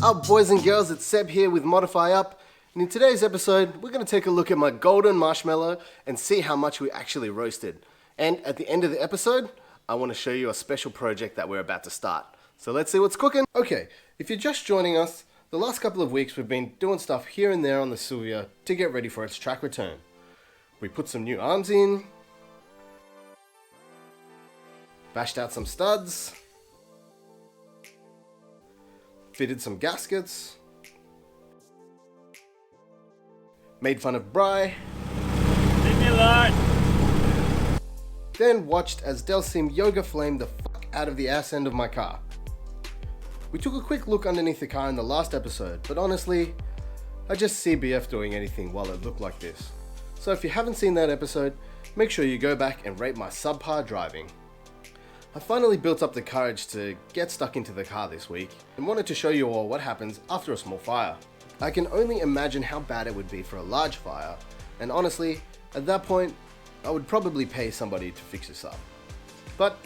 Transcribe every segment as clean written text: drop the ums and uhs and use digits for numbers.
Up boys and girls, it's Seb here with Modify Up, and in today's episode we're going to take a look at my golden marshmallow and see how much we actually roasted. And at the end of the episode, I want to show you a special project that we're about to start. So let's see what's cooking. Okay, if you're just joining us, the last couple of weeks we've been doing stuff here and there on the Sylvia to get ready for its track return. We put some new arms in, bashed out some studs, fitted some gaskets, made fun of Bry, leave me alone, then watched as Delsim yoga flamed the fuck out of the ass end of my car. We took a quick look underneath the car in the last episode, but honestly, I just CBF doing anything while it looked like this. So if you haven't seen that episode, make sure you go back and rate my subpar driving. I finally built up the courage to get stuck into the car this week and wanted to show you all what happens after a small fire. I can only imagine how bad it would be for a large fire, and honestly, at that point, I would probably pay somebody to fix this up. But,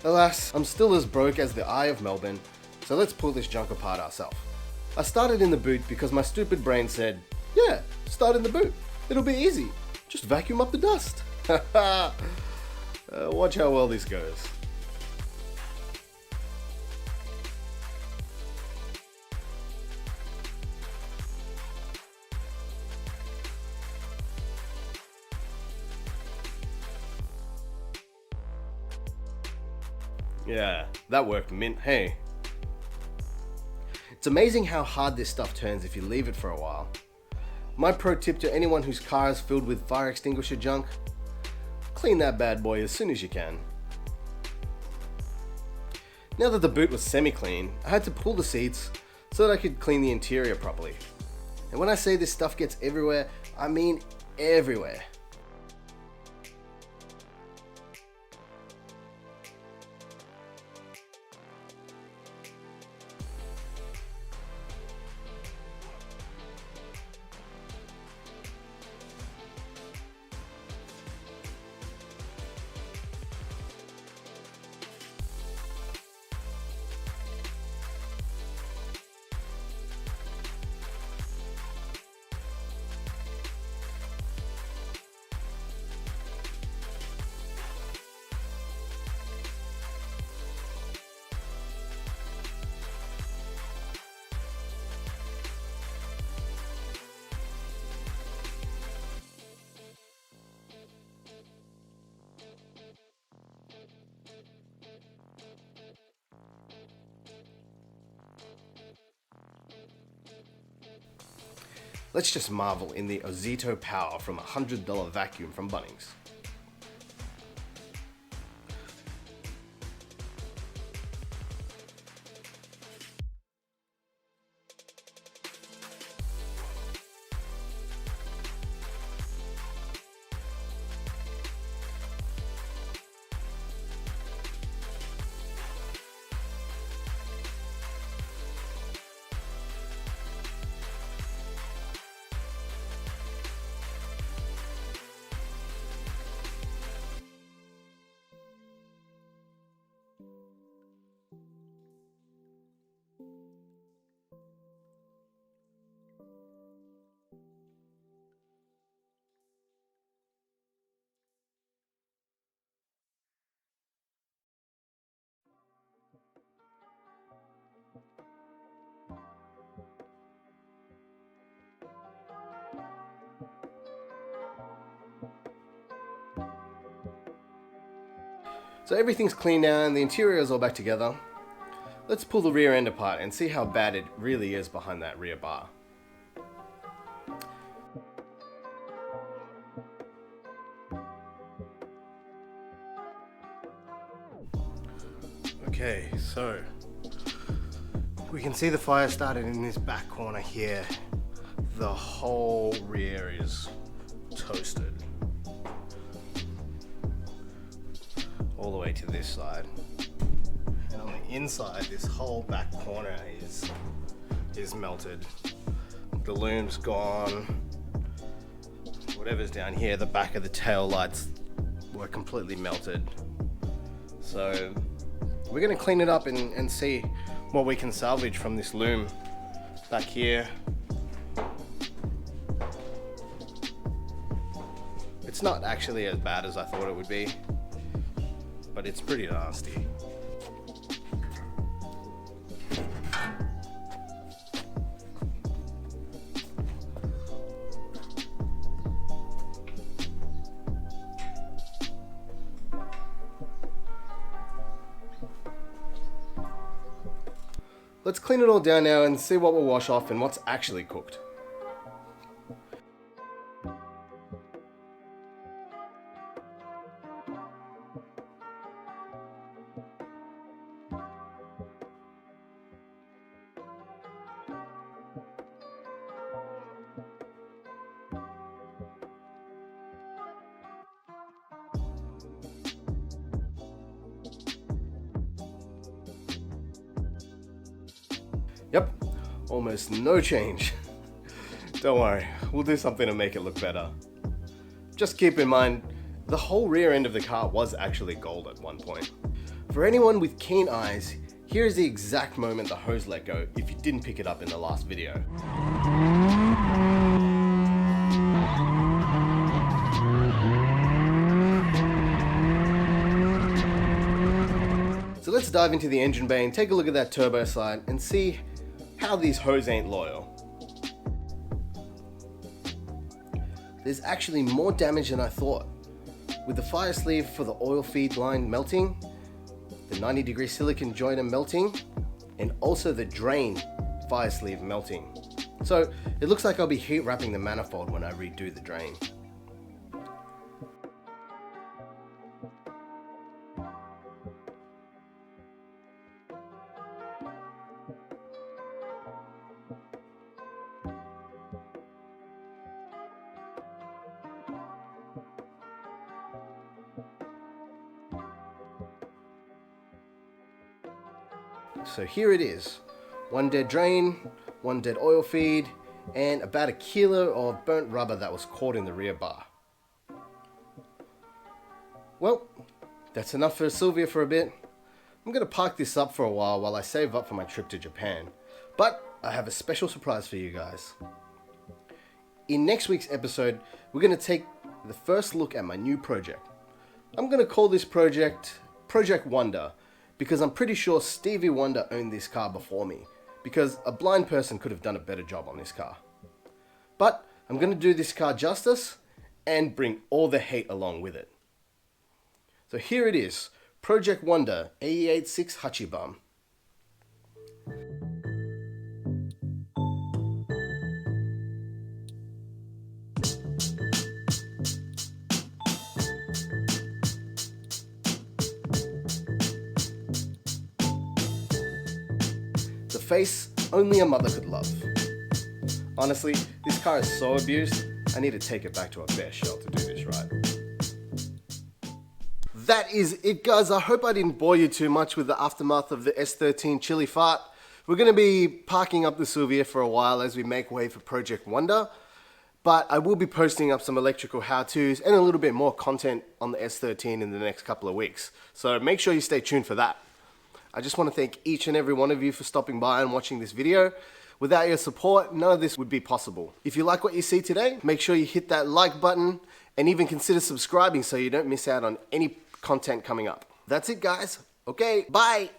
alas, I'm still as broke as the Eye of Melbourne, so let's pull this junk apart ourselves. I started in the boot because my stupid brain said, yeah, start in the boot, it'll be easy, just vacuum up the dust. Watch how well this goes. Yeah, that worked mint, hey. It's amazing how hard this stuff turns if you leave it for a while. My pro tip to anyone whose car is filled with fire extinguisher junk, clean that bad boy as soon as you can. Now that the boot was semi-clean, I had to pull the seats so that I could clean the interior properly. And when I say this stuff gets everywhere, I mean everywhere. Let's just marvel in the Ozito power from a $100 vacuum from Bunnings. So everything's clean now and the interior is all back together. Let's pull the rear end apart and see how bad it really is behind that rear bar. Okay, so we can see the fire started in this back corner here. The whole rear is toasted. all the way to this side. And on the inside, this whole back corner is melted. The loom's gone. Whatever's down here, the back of the tail lights were completely melted. So we're gonna clean it up and see what we can salvage from this loom back here. It's not actually as bad as I thought it would be, but it's pretty nasty. Let's clean it all down now and see what will wash off and what's actually cooked. Yep, almost no change. Don't worry, we'll do something to make it look better. Just keep in mind, the whole rear end of the car was actually gold at one point. For anyone with keen eyes, here is the exact moment the hose let go if you didn't pick it up in the last video. So let's dive into the engine bay and take a look at that turbo side and see how these hose ain't loyal. There's actually more damage than I thought. With the fire sleeve for the oil feed line melting, the 90-degree silicon joiner melting, and also the drain fire sleeve melting. So it looks like I'll be heat wrapping the manifold when I redo the drain. So here it is, one dead drain, one dead oil feed, and about a kilo of burnt rubber that was caught in the rear bar. Well, that's enough for Sylvia for a bit. I'm going to park this up for a while I save up for my trip to Japan. But I have a special surprise for you guys. In next week's episode, we're going to take the first look at my new project. I'm going to call this project Project Wonder, because I'm pretty sure Stevie Wonder owned this car before me, because a blind person could have done a better job on this car. But I'm going to do this car justice and bring all the hate along with it. So here it is, Project Wonder AE86 Hachibum. Face only a mother could love. Honestly, this car is so abused, I need to take it back to a fair shell to do this right. That is it, guys. I hope I didn't bore you too much with the aftermath of the S13 chili fart. We're going to be parking up the Sylvia for a while as we make way for Project Wonder, but I will be posting up some electrical how-tos and a little bit more content on the S13 in the next couple of weeks, so make sure you stay tuned for that. I just want to thank each and every one of you for stopping by and watching this video. Without your support, none of this would be possible. If you like what you see today, make sure you hit that like button and even consider subscribing so you don't miss out on any content coming up. That's it, guys. Okay, bye.